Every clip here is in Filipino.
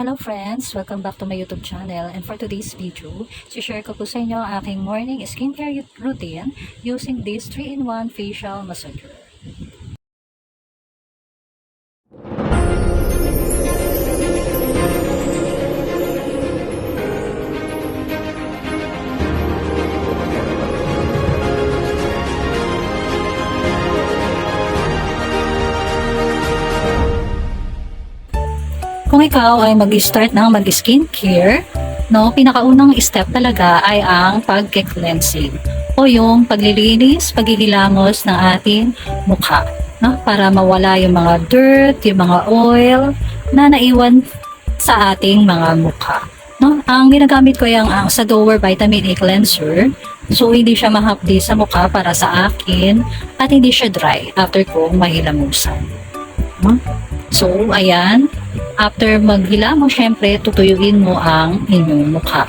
Hello friends! Welcome back to my YouTube channel, and for today's video, share ko po sa inyo ang aking morning skincare routine using this 3-in-1 facial massager. Kung ikaw ay mag-start ng mag-skincare, no, pinakaunang step talaga ay ang pag-cleansing o yung paglilinis, paghihilamos ng ating mukha, no, para mawala yung mga dirt, yung mga oil na naiwan sa ating mga mukha. No, ang ginagamit ko yung ang Sadower Vitamin A Cleanser. So, hindi siya mahapdi sa mukha para sa akin at hindi siya dry after kong mahilamusan. No? So, ayan. After maghila mo, syempre, tutuyuin mo ang inyong mukha.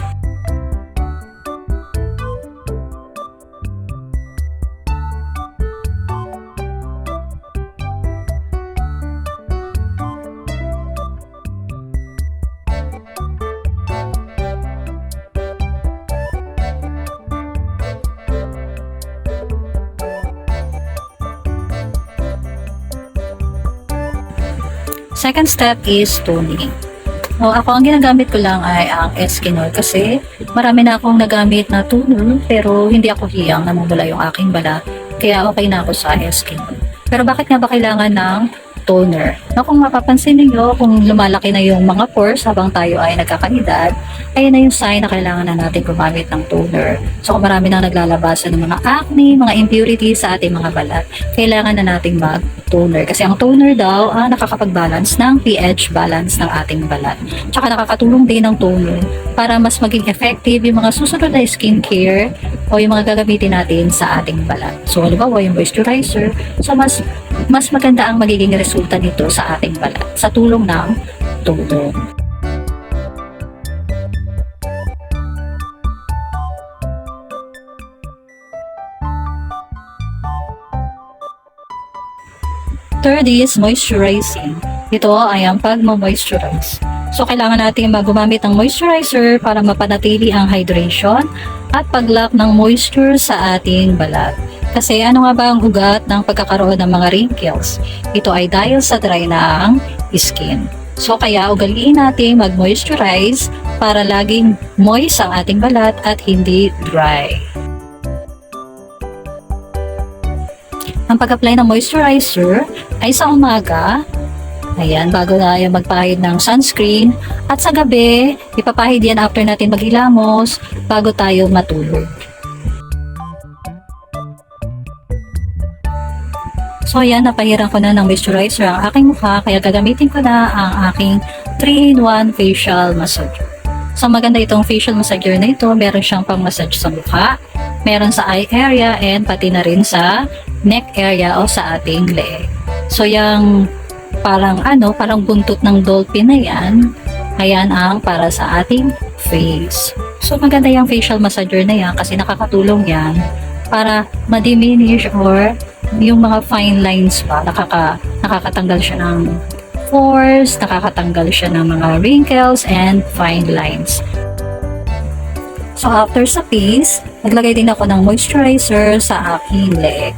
Second step is toning. O, ako ang ginagamit ko lang ay ang Eskinol kasi marami na akong nagamit na toner pero hindi ako hiyang namumula yung aking balat. Kaya okay na ako sa Eskinol. Pero bakit nga ba kailangan ng toner? No, kung mapapansin niyo, kung lumalaki na yung mga pores habang tayo ay nagkakaedad, ayun na yung sign na kailangan na natin gumamit ng toner. So kung marami nang naglalabasan ng mga acne, mga impurities sa ating mga balat, kailangan na nating mag-toner. Kasi ang toner daw nakakapag-balance ng pH balance ng ating balat. Tsaka nakakatulong din ng toner para mas maging effective yung mga susunod na skincare o yung mga gagamitin natin sa ating balat. So halimbawa yung moisturizer, so mas maganda ang magiging resulta nito sa ating balat sa tulong ng toner. Third is moisturizing. Ito ay ang pag-moisturize. So, kailangan natin gumamit ng moisturizer para mapanatili ang hydration at pag-lock ng moisture sa ating balat. Kasi ano nga ba ang ugat ng pagkakaroon ng mga wrinkles? Ito ay dahil sa dry ng skin. So, kaya ugaliin natin mag-moisturize para laging moist ang ating balat at hindi dry. Ang pag-apply ng moisturizer ay sa umaga, ayan, bago na yung magpahid ng sunscreen, at sa gabi, ipapahid yan after natin maghilamos, bago tayo matulog. So ayan, napahiran ko na ng moisturizer ang aking mukha, kaya gagamitin ko na ang aking 3-in-1 facial massager. So maganda itong facial massager na ito, meron siyang pang-massage sa mukha, meron sa eye area, and pati na rin sa neck area o sa ating leeg. So yung parang buntot ng dolphin na yan, ayan ang para sa ating face. So maganda yung facial massager na yan kasi nakakatulong yan para ma-diminish or yung mga fine lines pa, nakakatanggal siya ng pores, nakakatanggal siya ng mga wrinkles and fine lines. So after sa face, naglagay din ako ng moisturizer sa aking leg.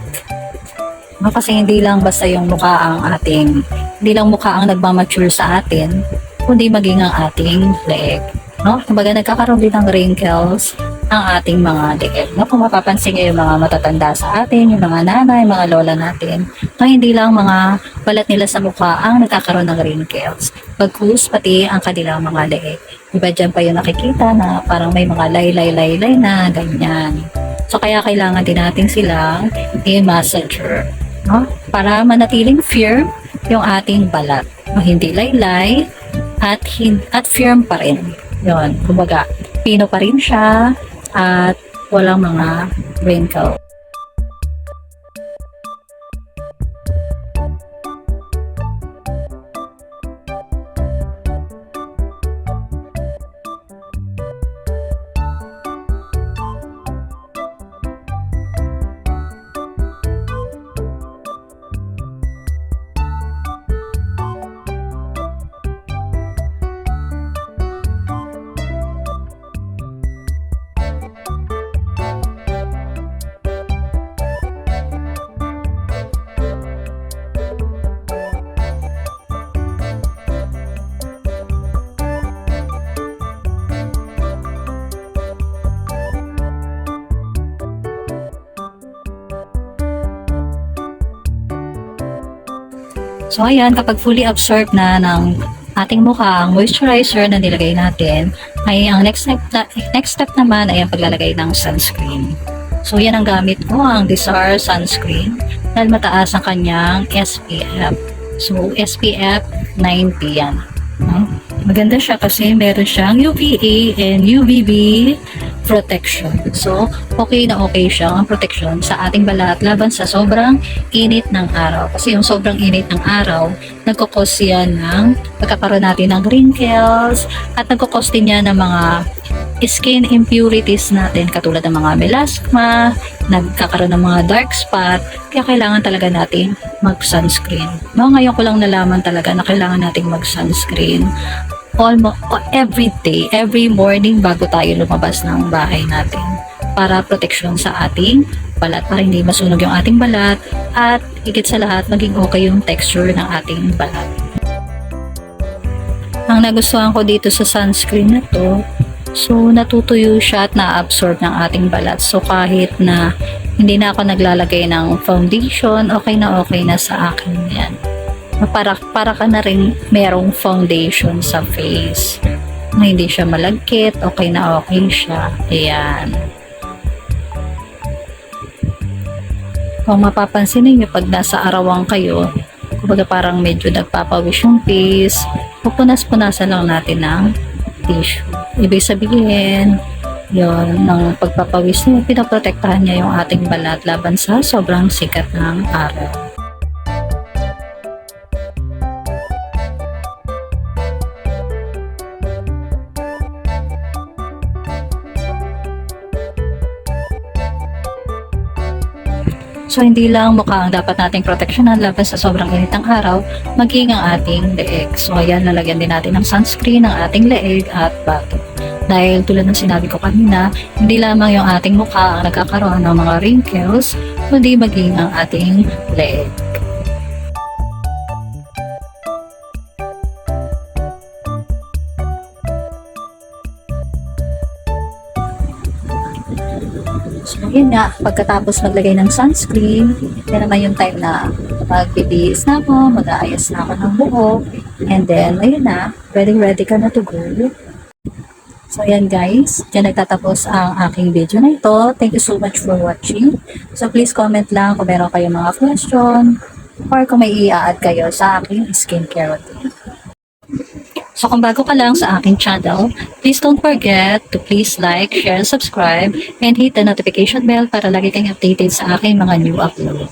No, kasi hindi lang basta yung hindi lang mukha ang nagmamature sa atin, kundi maging ang ating leg. No? Kumbaga nagkakaroon din ng wrinkles ang ating mga leeg. No? Kung mapapansin niyo yung mga matatanda sa atin, yung mga nanay, mga lola natin, no, hindi lang mga balat nila sa mukha ang nagkakaroon ng wrinkles. Bagkus pati ang kanilang mga leeg. Iba dyan pa yung nakikita na parang may mga laylay na ganyan. So kaya kailangan din natin silang i-massager. No? Para manatiling firm yung ating balat. No? Hindi laylay at firm pa rin. Yun, kumbaga, pino pa rin siya at walang mga wrinkle. So ayan, kapag fully absorbed na ng ating mukha ang moisturizer na nilagay natin, ay ang next step naman ay ang paglalagay ng sunscreen. So yan ang gamit ko, ang Desar sunscreen dahil mataas ang kanyang SPF. So SPF 90 yan. Maganda siya kasi meron siyang UVA and UVB protection. So, okay na okay siya ang protection sa ating balat laban sa sobrang init ng araw. Kasi yung sobrang init ng araw, nagkukos yan ng pagkakaroon natin ng wrinkles at nagkukos din yan ng mga skin impurities natin katulad ng mga melasma, nagkakaroon ng mga dark spot, kaya kailangan talaga natin mag-sunscreen. No, ngayon ko lang nalaman talaga na kailangan nating mag-sunscreen almost every day, every morning bago tayo lumabas ng bahay natin para proteksyon sa ating balat, para hindi masunog yung ating balat at higit sa lahat maging okay yung texture ng ating balat. Ang nagustuhan ko dito sa sunscreen na to, so natutuyo siya at na-absorb ng ating balat. So kahit na hindi na ako naglalagay ng foundation, okay na sa akin yan. Para ka na rin merong foundation sa face. Na hindi siya malagkit, okay na okay siya. Ayan. Kung mapapansin niyo pag nasa arawan kayo, kumbaga parang medyo nagpapawis yung face, pupunas-punasan lang natin ng tissue. Ibig sabihin, yon ng pagpapawis niya, pinaprotektahan niya yung ating balat laban sa sobrang sikat ng araw. So, hindi lang mukha ang dapat nating proteksyonan laban sa sobrang init ng araw, maging ang ating leeg. So, ayan, lalagyan din natin ng sunscreen ng ating leeg at batok. Dahil tulad ng sinabi ko kanina, hindi lamang yung ating mukha ang nagkakaroon ng mga wrinkles, kundi maging ang ating leeg. So, yun nga, pagkatapos maglagay ng sunscreen, yan naman yung time na magbibihis na ako, mag-aayos na ako ng buhok, and then, ayun na, ready ka na to go. So, yan guys, dyan nagtatapos ang aking video na ito. Thank you so much for watching. So, please comment lang kung meron kayong mga question, or kung may i-add kayo sa aking skincare routine. So kung bago ka lang sa aking channel, please don't forget to please like, share, subscribe, and hit the notification bell para lagi kang updated sa aking mga new upload.